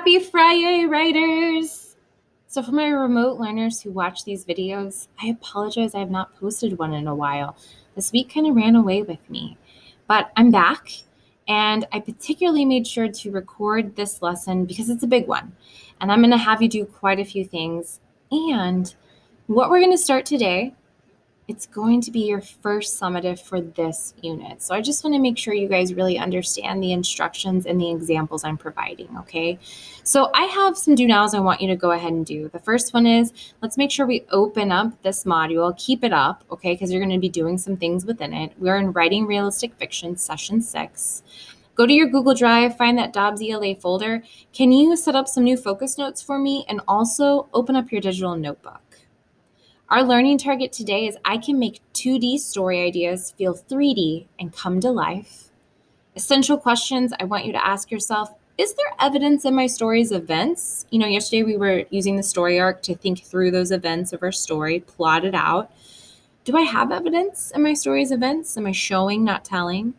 Happy Friday, writers! So for my remote learners who watch these videos, I apologize I have not posted one in a while. This week kind of ran away with me. But I'm back, and I particularly made sure to record this lesson because it's a big one. And I'm going to have you do quite a few things. And what we're going to start today, it's going to be your first summative for this unit. So I just want to make sure you guys really understand the instructions and the examples I'm providing, okay? So I have some do-nows I want you to go ahead and do. The first one is, let's make sure we open up this module, keep it up, okay? Because you're going to be doing some things within it. We're in Writing Realistic Fiction, Session 6. Go to your Google Drive, find that Dobbs ELA folder. Can you set up some new focus notes for me? And also open up your digital notebook. Our learning target today is I can make 2D story ideas feel 3D and come to life. Essential questions I want you to ask yourself: is there evidence in my story's events? Yesterday we were using the story arc to think through those events of our story, plot it out. Do I have evidence in my story's events? Am I showing, not telling?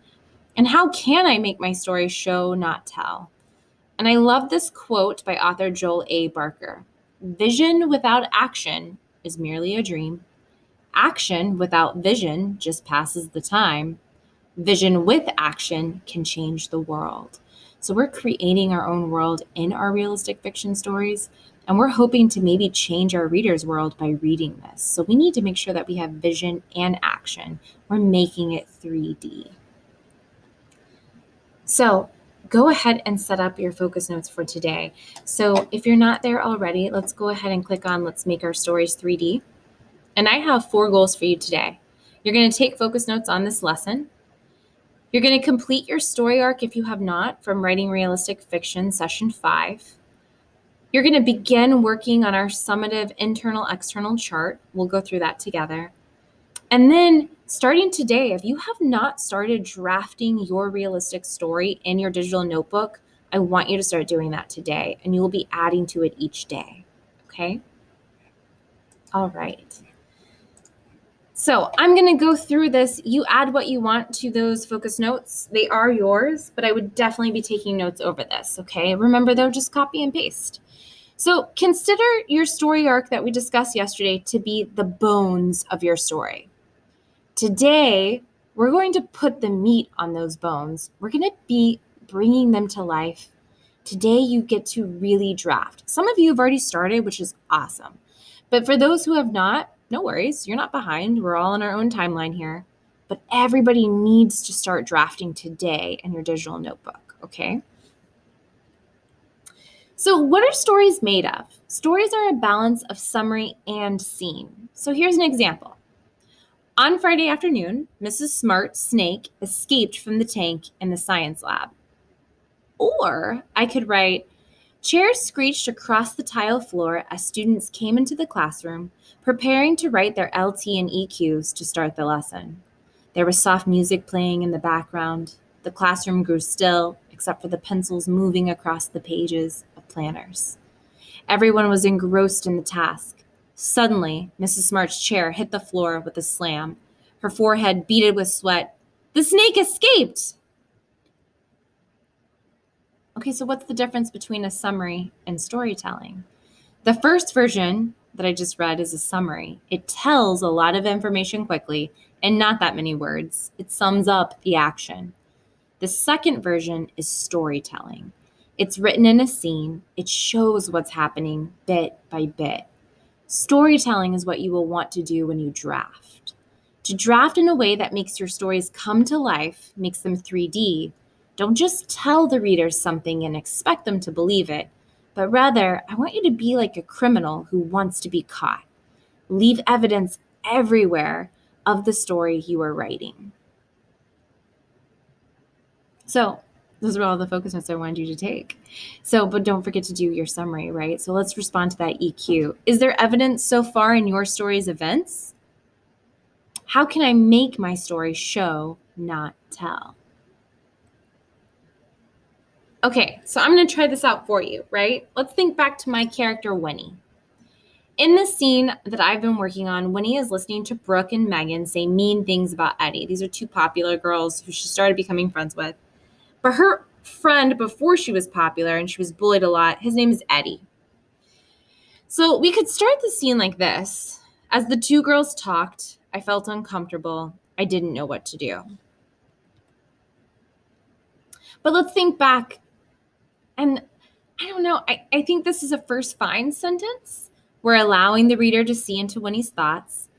And how can I make my story show, not tell? And I love this quote by author Joel A. Barker. Vision without action is merely a dream. Action without vision just passes the time. Vision with action can change the world. So we're creating our own world in our realistic fiction stories, and we're hoping to maybe change our reader's world by reading this. So we need to make sure that we have vision and action. We're making it 3D. So go ahead and set up your focus notes for today. So if you're not there already, let's go ahead and click on Let's Make Our Stories 3D. And I have 4 goals for you today. You're going to take focus notes on this lesson. You're going to complete your story arc if you have not from Writing Realistic Fiction, Session 5. You're going to begin working on our summative internal-external chart. We'll go through that together. And then starting today, if you have not started drafting your realistic story in your digital notebook, I want you to start doing that today, and you will be adding to it each day, okay? All right. So I'm going to go through this. You add what you want to those focus notes. They are yours, but I would definitely be taking notes over this, okay? Remember, though, just copy and paste. So consider your story arc that we discussed yesterday to be the bones of your story. Today, we're going to put the meat on those bones. We're going to be bringing them to life. Today, you get to really draft. Some of you have already started, which is awesome. But for those who have not, no worries. You're not behind. We're all on our own timeline here. But everybody needs to start drafting today in your digital notebook, okay? So what are stories made of? Stories are a balance of summary and scene. So here's an example. On Friday afternoon, Mrs. Smart's snake escaped from the tank in the science lab. Or I could write, chairs screeched across the tile floor as students came into the classroom, preparing to write their LT and EQs to start the lesson. There was soft music playing in the background. The classroom grew still, except for the pencils moving across the pages of planners. Everyone was engrossed in the task. Suddenly, Mrs. Smart's chair hit the floor with a slam. Her forehead beaded with sweat. The snake escaped! Okay, so what's the difference between a summary and storytelling? The first version that I just read is a summary. It tells a lot of information quickly and not that many words. It sums up the action. The second version is storytelling. It's written in a scene. It shows what's happening bit by bit. Storytelling is what you will want to do when you draft. To draft in a way that makes your stories come to life, makes them 3D, don't just tell the readers something and expect them to believe it, but rather, I want you to be like a criminal who wants to be caught. Leave evidence everywhere of the story you are writing. So those are all the focus notes I wanted you to take. But don't forget to do your summary, right? So let's respond to that EQ. Is there evidence so far in your story's events? How can I make my story show, not tell? Okay, so I'm going to try this out for you, right? Let's think back to my character, Winnie. In the scene that I've been working on, Winnie is listening to Brooke and Megan say mean things about Eddie. These are 2 popular girls who she started becoming friends with. But her friend before she was popular and she was bullied a lot. His name is Eddie. So we could start the scene like this. As the two girls talked, I felt uncomfortable. I didn't know what to do. But let's think back. And I don't know, I think this is a first fine sentence. We're allowing the reader to see into Winnie's thoughts.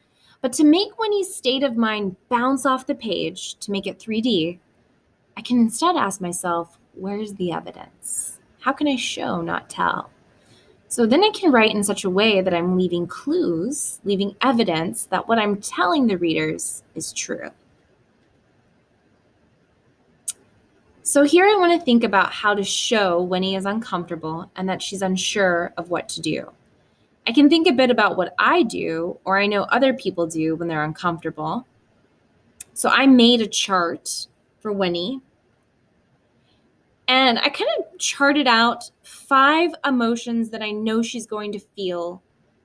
But to make Winnie's state of mind bounce off the page, to make it 3D, I can instead ask myself, where's the evidence? How can I show, not tell? So then I can write in such a way that I'm leaving clues, leaving evidence that what I'm telling the readers is true. So here I want to think about how to show Winnie is uncomfortable and that she's unsure of what to do. I can think a bit about what I do, or I know other people do when they're uncomfortable. So I made a chart for Winnie, and I kind of charted out 5 emotions that I know she's going to feel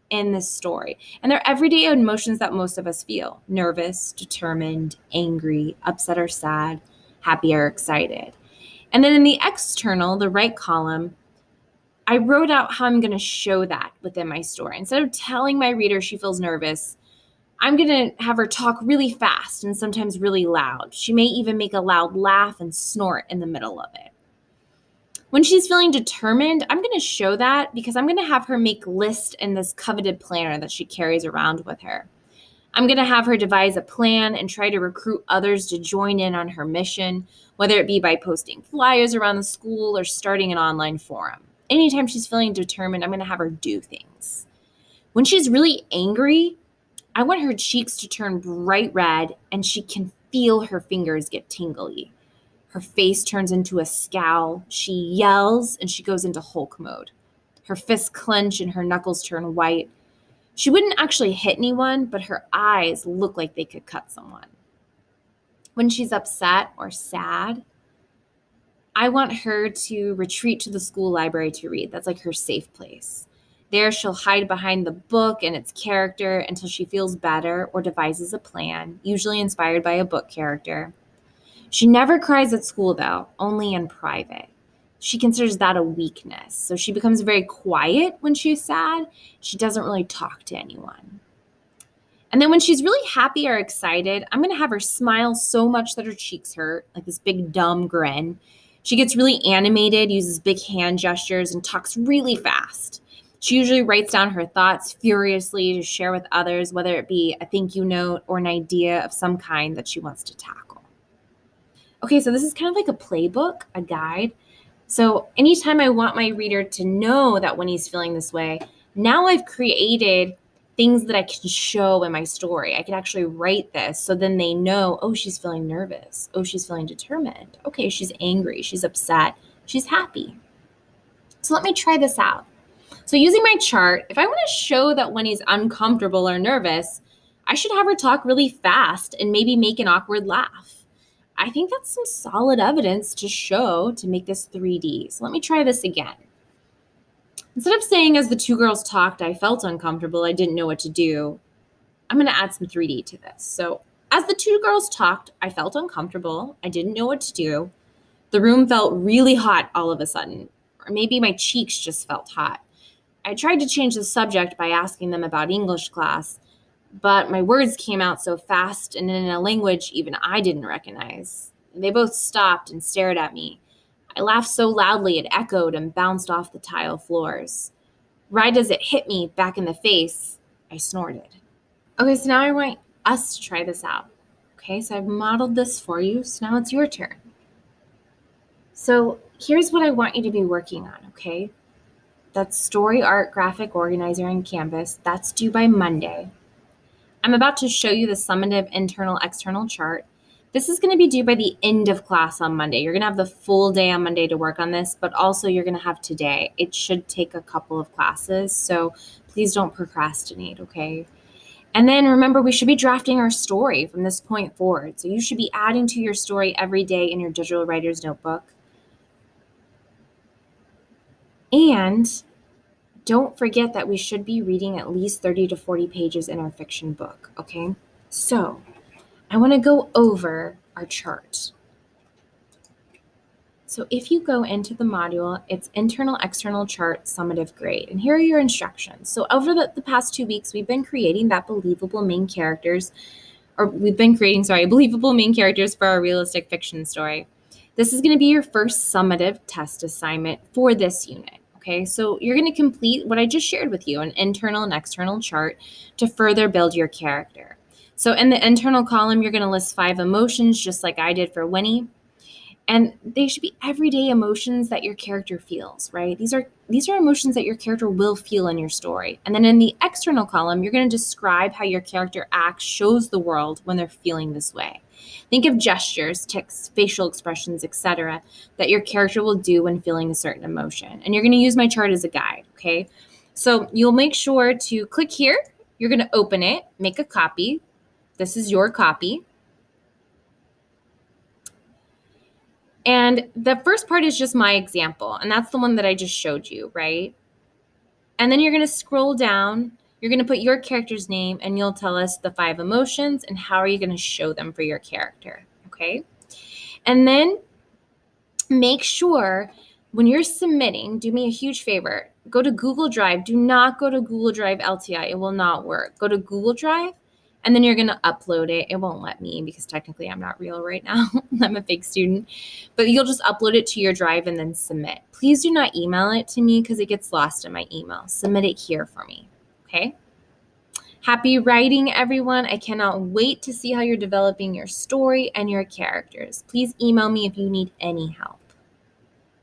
in this story. And they're everyday emotions that most of us feel: nervous, determined, angry, upset or sad, happy or excited. And then in the external, the right column, I wrote out how I'm going to show that within my story. Instead of telling my reader she feels nervous, I'm going to have her talk really fast and sometimes really loud. She may even make a loud laugh and snort in the middle of it. When she's feeling determined, I'm going to show that because I'm going to have her make lists in this coveted planner that she carries around with her. I'm going to have her devise a plan and try to recruit others to join in on her mission, whether it be by posting flyers around the school or starting an online forum. Anytime she's feeling determined, I'm going to have her do things. When she's really angry, I want her cheeks to turn bright red and she can feel her fingers get tingly. Her face turns into a scowl. She yells and she goes into Hulk mode. Her fists clench and her knuckles turn white. She wouldn't actually hit anyone, but her eyes look like they could cut someone. When she's upset or sad, I want her to retreat to the school library to read. That's like her safe place. There, she'll hide behind the book and its character until she feels better or devises a plan, usually inspired by a book character. She never cries at school, though, only in private. She considers that a weakness, so she becomes very quiet when she's sad. She doesn't really talk to anyone. And then when she's really happy or excited, I'm going to have her smile so much that her cheeks hurt, like this big dumb grin. She gets really animated, uses big hand gestures, and talks really fast. She usually writes down her thoughts furiously to share with others, whether it be a thank you note or an idea of some kind that she wants to tackle. Okay, so this is kind of like a playbook, a guide. So anytime I want my reader to know that when he's feeling this way, now I've created things that I can show in my story. I can actually write this so then they know, oh, she's feeling nervous. Oh, she's feeling determined. Okay, she's angry. She's upset. She's happy. So let me try this out. So using my chart, if I want to show that when he's uncomfortable or nervous, I should have her talk really fast and maybe make an awkward laugh. I think that's some solid evidence to show to make this 3D. So let me try this again. Instead of saying as the two girls talked, I felt uncomfortable, I didn't know what to do, I'm going to add some 3D to this. So as the two girls talked, I felt uncomfortable, I didn't know what to do. The room felt really hot all of a sudden, or maybe my cheeks just felt hot. I tried to change the subject by asking them about English class, but my words came out so fast and in a language even I didn't recognize. They both stopped and stared at me. I laughed so loudly it echoed and bounced off the tile floors. Right as it hit me back in the face, I snorted. Okay, so now I want us to try this out. Okay, so I've modeled this for you, so now it's your turn. So here's what I want you to be working on, okay? That's Story Art Graphic Organizer and Canvas. That's due by Monday. I'm about to show you the summative internal-external chart. This is going to be due by the end of class on Monday. You're going to have the full day on Monday to work on this, but also you're going to have today. It should take a couple of classes, so please don't procrastinate, okay? And then remember, we should be drafting our story from this point forward. So you should be adding to your story every day in your digital writer's notebook. And don't forget that we should be reading at least 30 to 40 pages in our fiction book, okay? So I want to go over our chart. So if you go into the module, it's internal, external chart, summative grade. And here are your instructions. So over the past 2 weeks, we've been creating believable main characters for our realistic fiction story. This is going to be your first summative test assignment for this unit. Okay, so you're going to complete what I just shared with you, an internal and external chart to further build your character. So in the internal column, you're going to list 5 emotions, just like I did for Winnie. And they should be everyday emotions that your character feels, right? These are emotions that your character will feel in your story. And then in the external column, you're going to describe how your character acts, shows the world when they're feeling this way. Think of gestures, tics, facial expressions, etc., that your character will do when feeling a certain emotion. And you're going to use my chart as a guide, okay? So you'll make sure to click here. You're going to open it, make a copy. This is your copy. And the first part is just my example, and that's the one that I just showed you, right? And then you're going to scroll down. You're going to put your character's name, and you'll tell us the 5 emotions and how are you going to show them for your character, okay? And then make sure when you're submitting, do me a huge favor. Go to Google Drive. Do not go to Google Drive LTI. It will not work. Go to Google Drive, and then you're going to upload it. It won't let me because technically I'm not real right now. I'm a fake student. But you'll just upload it to your drive and then submit. Please do not email it to me because it gets lost in my email. Submit it here for me, okay? Happy writing, everyone. I cannot wait to see how you're developing your story and your characters. Please email me if you need any help.